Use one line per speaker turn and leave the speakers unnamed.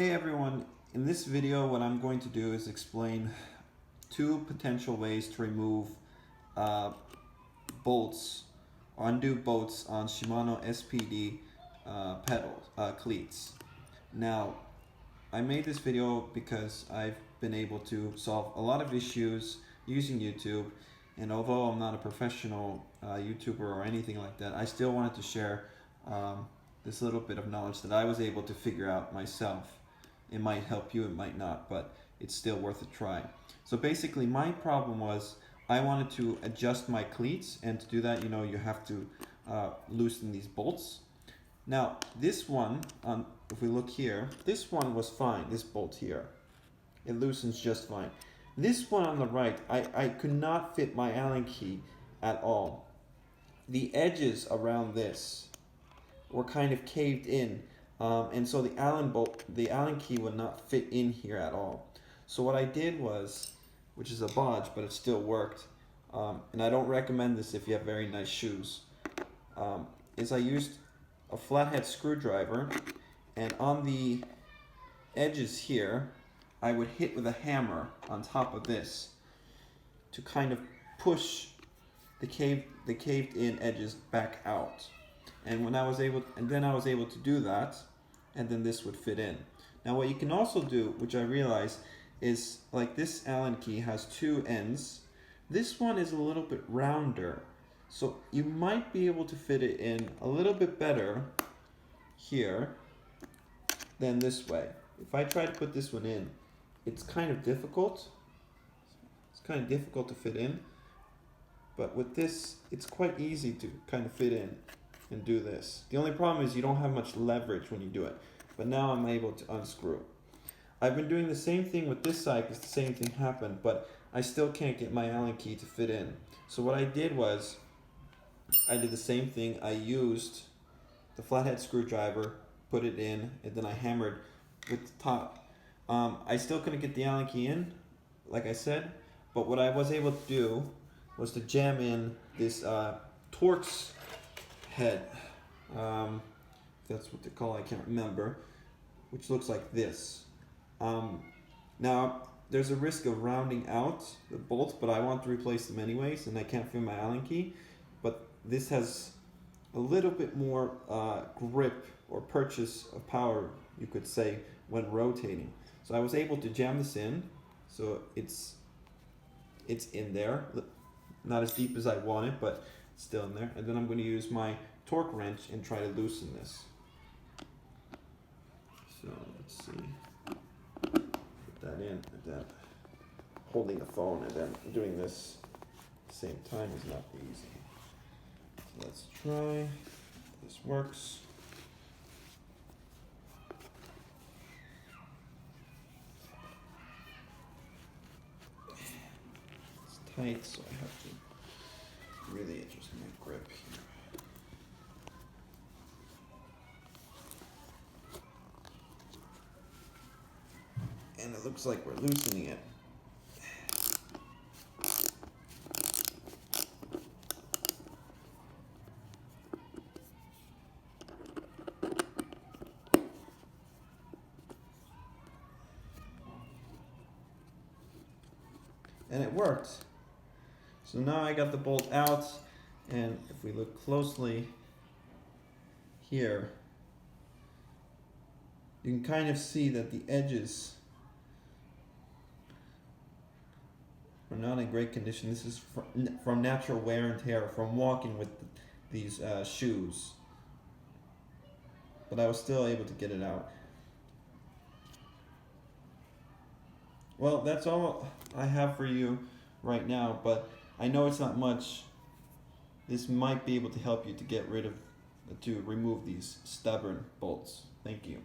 Hey everyone, in this video what I'm going to do is explain two potential ways to remove bolts or undo bolts on Shimano SPD cleats. Now, I made this video because I've been able to solve a lot of issues using YouTube, and although I'm not a professional YouTuber or anything like that, I still wanted to share this little bit of knowledge that I was able to figure out myself. It might help you, it might not, but it's still worth a try. So basically my problem was I wanted to adjust my cleats, and to do that, you have to loosen these bolts. Now this one, if we look here, this one was fine, this bolt here. It loosens just fine. This one on the right, I could not fit my Allen key at all. The edges around this were kind of caved in. And so the Allen key would not fit in here at all. So what I did was, which is a bodge, but it still worked, and I don't recommend this if you have very nice shoes, is I used a flathead screwdriver, and on the edges here, I would hit with a hammer on top of this to kind of push the caved in edges back out. And then I was able to do that, and then this would fit in. Now what you can also do, which I realized, is like this Allen key has two ends. This one is a little bit rounder, so you might be able to fit it in a little bit better here than this way. If I try to put this one in, it's kind of difficult. It's kind of difficult to fit in, but with this, it's quite easy to kind of fit in and do this. The only problem is you don't have much leverage when you do it, but now I'm able to unscrew. I've been doing the same thing with this side because the same thing happened, but I still can't get my Allen key to fit in. So what I did was, I did the same thing. I used the flathead screwdriver, put it in, and then I hammered with the top. I still couldn't get the Allen key in, like I said, but what I was able to do was to jam in this Torx head, that's what they call it, I can't remember, which looks like this. Now there's a risk of rounding out the bolts, but I want to replace them anyways, and I can't fit my Allen key, but this has a little bit more grip or purchase of power, you could say, when rotating. So I was able to jam this in, so it's in there, not as deep as I want it, but it's still in there. And then I'm going to use my torque wrench and try to loosen this. So let's see, put that in, and then holding the phone and then doing this at the same time is not easy. So let's try, this works. It's tight, so I have to really adjust my grip here. And it looks like we're loosening it. And it worked. So now I got the bolt out, and if we look closely here, you can kind of see that the edges are not in great condition. This is from natural wear and tear from walking with these shoes, but I was still able to get it out. Well, that's all I have for you right now, but I know it's not much. This might be able to help you to remove these stubborn bolts. Thank you.